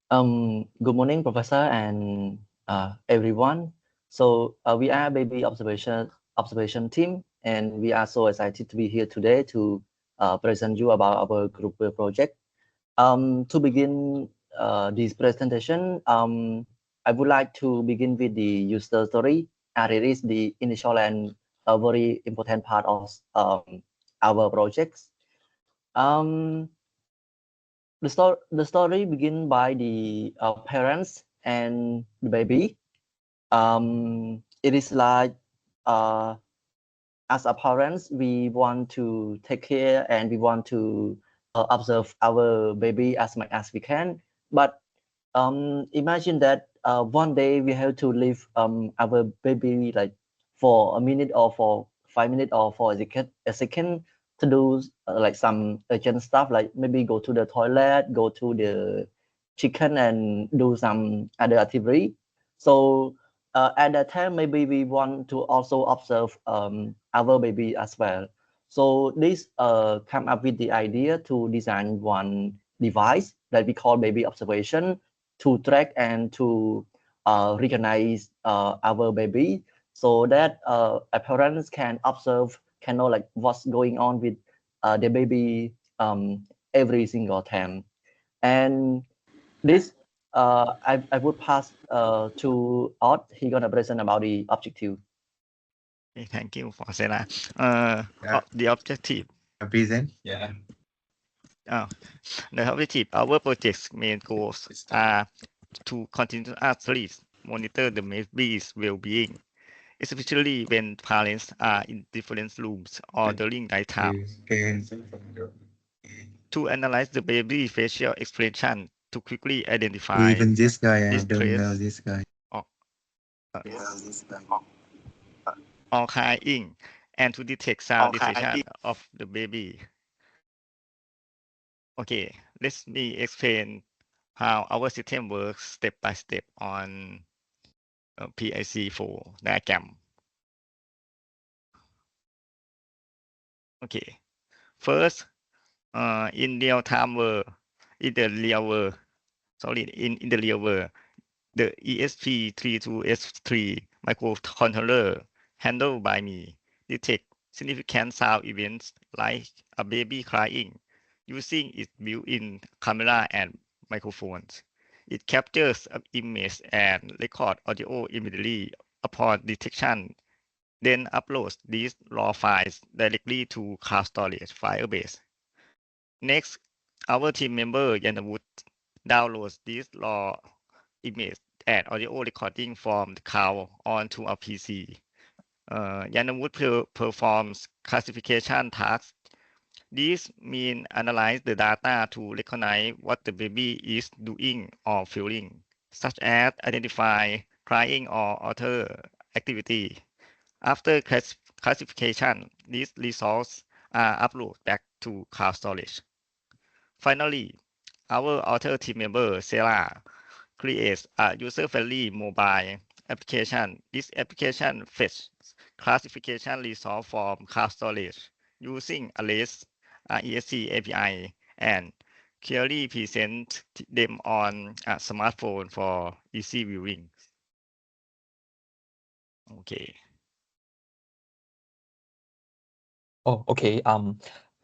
Good morning, Professor and everyone. So we are baby observation team, and we are so excited to be here today to present you about our group project. To begin this presentation, I would like to begin with the user story. It is the initial and a very important part of our projects. The story begins by the parents and the baby. It is like as a parents, we want to take care and we want to observe our baby as much as we can. But imagine that one day we have to leave our baby like for a minute or for 5 minutes or for a second to do like some urgent stuff, like maybe go to the toilet, go to the chicken and do some other activity. So at that time, maybe we want to also observe our baby as well. So this come up with the idea to design one device that we call baby observation to track and to recognize our baby so that parents can observe, can know like what's going on with the baby every single time. And this I would pass to Ott. He gonna present about the objective. Okay, thank you for Sela. The objective. Present. Yeah. The objective, our project's main goals are to continuously monitor the baby's well-being, especially when parents are in different rooms or during nighttime. To analyze the baby's facial expression to quickly identify Even this guy, I don't know distress this guy. or crying, and to detect sound decision of the baby. Okay, let me explain how our system works step by step on PIC4 diagram. Okay, first, in the real world, the ESP32S3 microcontroller handled by me detect significant sound events like a baby crying using its built-in camera and microphones. It captures an image and records audio immediately upon detection, then uploads these raw files directly to cloud storage Firebase. Next, our team member Yanavut downloads these raw image and audio recording from the cloud onto a PC. Yanavut performs classification tasks. These mean analyze the data to recognize what the baby is doing or feeling, such as identify crying or other activity. After classification, these results are uploaded back to cloud storage. Finally, our author team member, Sela, creates a user-friendly mobile application. This application fetches classification results from cloud storage using a REST ESC API and clearly present them on a smartphone for easy viewing. Okay. Oh, okay.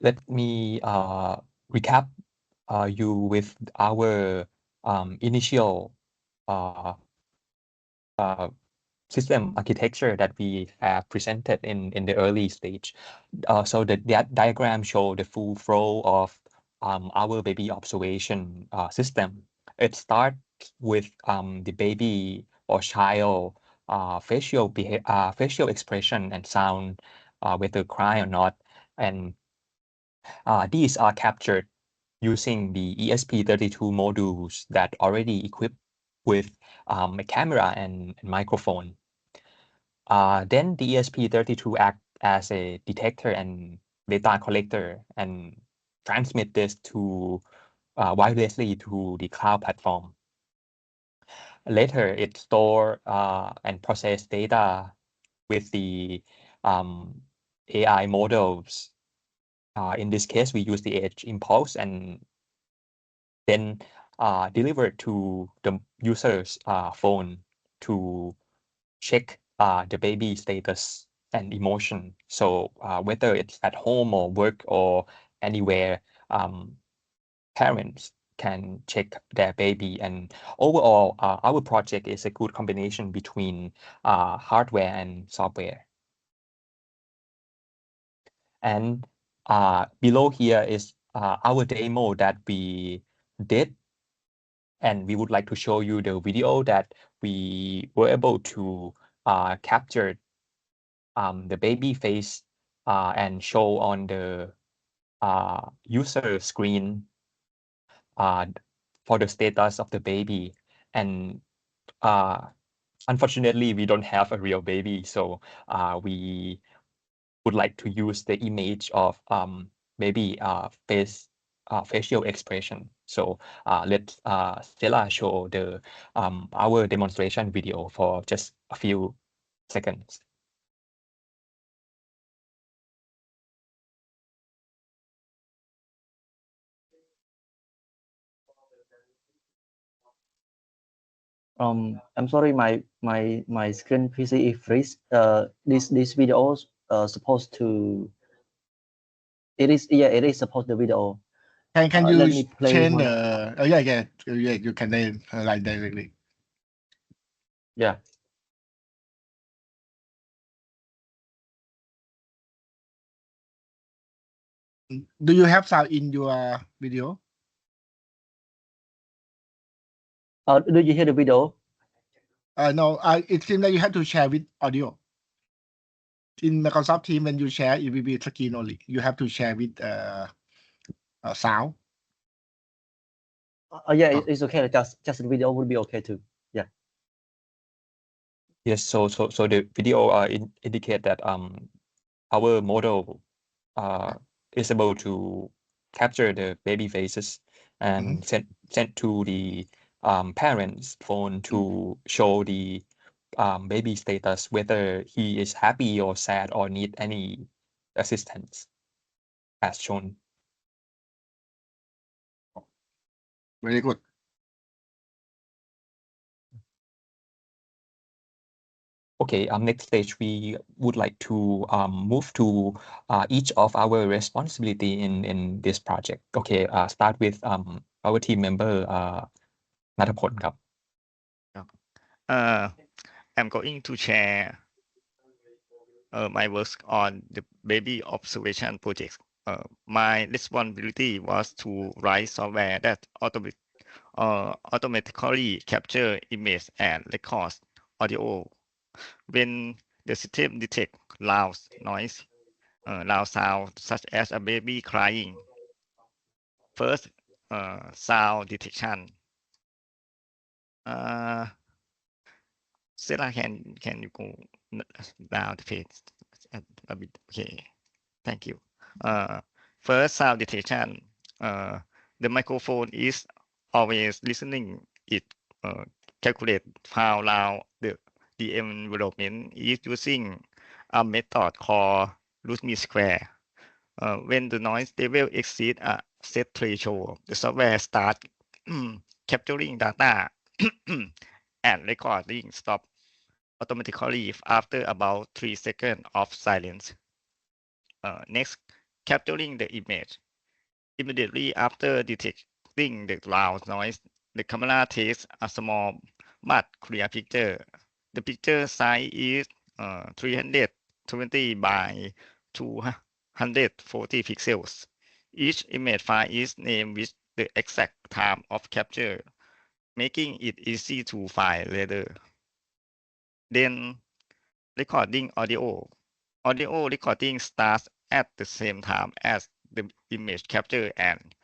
Let me recap you with our initial system architecture that we have presented in the early stage. So that diagram shows the full flow of our baby observation system. It starts with the baby or child facial expression and sound, whether cry or not, and these are captured using the ESP32 modules that already equipped with a camera and microphone. Then the ESP32 act as a detector and data collector and transmit this to wirelessly to the cloud platform. Later, it store and process data with the AI models. In this case, we use the edge impulse, and then delivered to the user's phone to check the baby status and emotion. So whether it's at home or work or anywhere, parents can check their baby. And overall, our project is a good combination between hardware and software. And below here is our demo that we did. And we would like to show you the video that we were able to capture the baby face and show on the user screen for the status of the baby. And unfortunately, we don't have a real baby, so we would like to use the image of baby facial expression. So let Stella show the our demonstration video for just a few seconds. I'm sorry, my screen PC is freeze. This video supposed to. It is supposed the video. Can you let me play change one. the? Oh yeah, you can then like directly. Yeah. Do you have sound in your video? Do you hear the video? No. It seems that you have to share with audio. In Microsoft Teams, when you share, it will be screen only. You have to share with sound. Yeah, it's okay. Just the video would be okay too. Yeah. Yes. So the video indicate that our model is able to capture the baby faces and send to the parents' phone to show the baby status, whether he is happy or sad or need any assistance, as shown. Very good. Okay, next stage, we would like to move to each of our responsibility in this project. Okay, start with our team member, Nattapol. I'm going to share my work on the baby observation project. My responsibility was to write software that automatically capture image and records audio when the system detects loud noise, loud sound such as a baby crying. First, sound detection. Sarah, can you go down the page a bit? Okay, thank you. First, sound detection. The microphone is always listening. It calculate how loud the environment is using a method called root mean square. When the noise level exceeds a set threshold, the software starts capturing data and recording stop automatically after about 3 seconds of silence. Next, capturing the image. Immediately after detecting the loud noise, the camera takes a small but clear picture. The picture size is 320 by 240 pixels. Each image file is named with the exact time of capture, making it easy to find later. Then, recording audio. Audio recording starts at the same time as the image capture and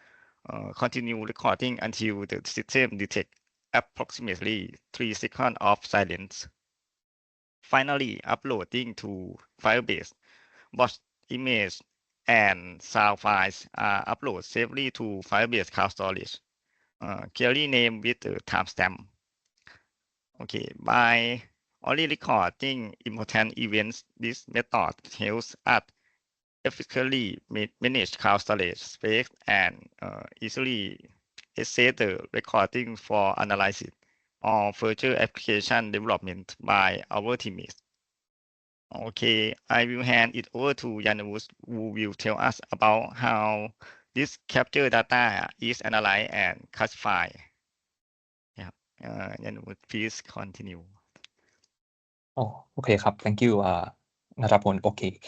continue recording until the system detects approximately 3 seconds of silence. Finally, uploading to Firebase. Watch image and sound files are uploaded safely to Firebase cloud storage. Clearly named with the timestamp. Okay, by only recording important events, this method helps us efficiently manage cloud storage space and easily set the recording for analysis or further application development by our teammates. Okay, I will hand it over to Yanavut, who will tell us about how this captured data is analyzed and classified. Yeah, Yanavut, please continue. Oh, okay, thank you, Nattapol. Okay,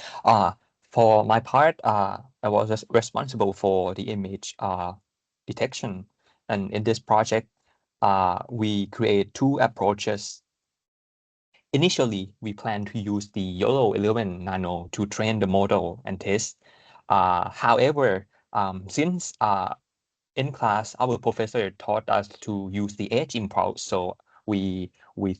for my part, I was responsible for the image detection, and in this project, we create two approaches. Initially, we plan to use the YOLO 11 Nano to train the model and test. However, since in class, our professor taught us to use the edge impulse, so we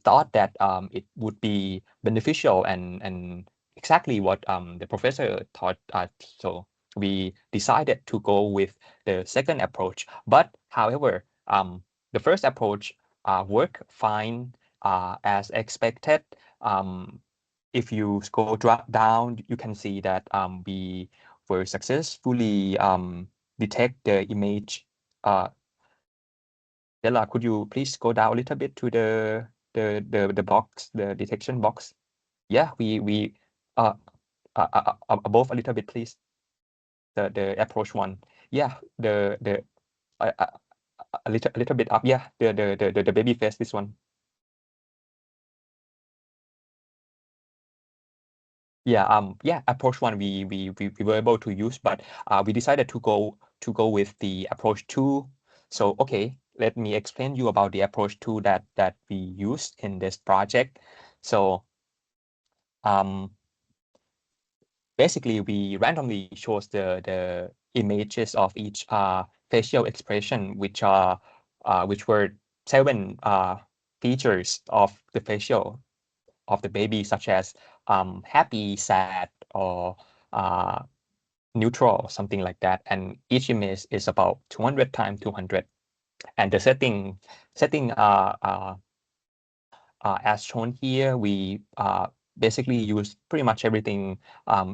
thought that it would be beneficial and exactly what the professor taught us. So we decided to go with the second approach. But however, the first approach worked fine as expected. If you scroll down, you can see that we were successfully detect the image. Della, could you please go down a little bit to the box, the detection box? Yeah, we above a little bit, please. The approach one. Yeah, the a little bit up. Yeah, the baby face, this one. Yeah, approach one we were able to use, but we decided to go with the approach 2. So okay, let me explain you about the approach 2 that we used in this project. So basically we randomly chose the images of each facial expression, which were 7 features of the facial of the baby, such as happy, sad, or neutral, something like that. And each image is about 200 times 200. And the setting as shown here, we basically use pretty much everything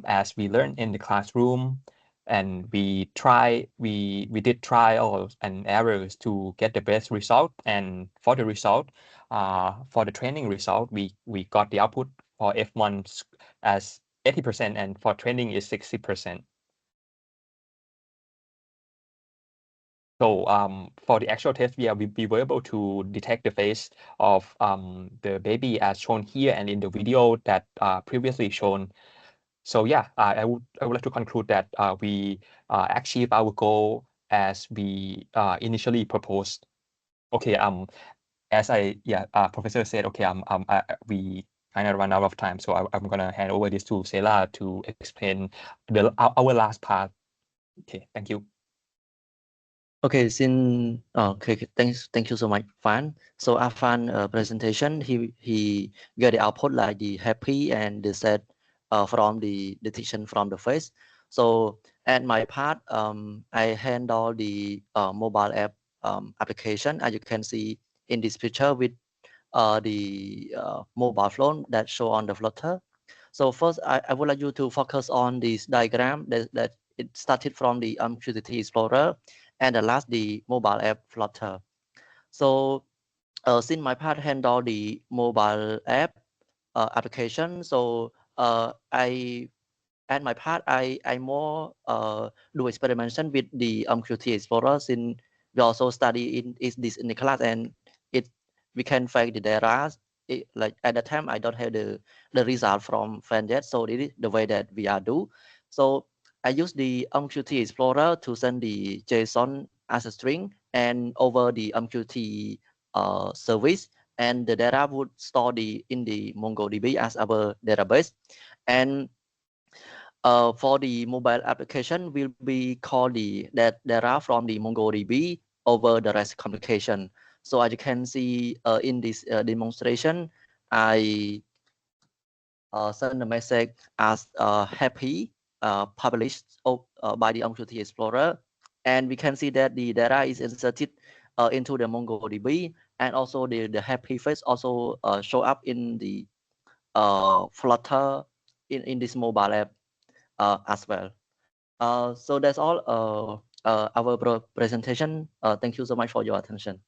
as we learned in the classroom. And we did trials and errors to get the best result. And for the result, for the training result, we got the output for F1 as 80%, and for training is 60%. So for the actual test, we were able to detect the face of the baby as shown here and in the video that previously shown. So yeah, I would like to conclude that we achieved our goal as we initially proposed. Okay, as Professor said, okay, we kind of run out of time, so I'm gonna hand over this to Sela to explain our last part. Okay, thank you. Okay, thank you so much, Fan. So Afan presentation, he got the output like the happy and the sad from the detection from the face. So at my part, I handle the mobile app application, as you can see in this picture with the mobile phone that show on the Flutter. So first, I would like you to focus on this diagram that it started from the Qt Explorer and the last the mobile app Flutter. So since my part handle the mobile app application, so I at my part I more do experimentation with the Qt Explorer, since we also study in this in the class, and we can find the data. Like at the time I don't have the result from fan yet, so this is the way that we are do. So I use the Qt Explorer to send the JSON as a string and over the Qt service, and the data would store in the MongoDB as our database. And for the mobile application will be called that data from the MongoDB over the REST communication. So as you can see in this demonstration, I send a message as happy published by the Qt Explorer, and we can see that the data is inserted into the MongoDB, and also the happy face also show up in the Flutter in this mobile app as well. So that's all our presentation. Thank you so much for your attention.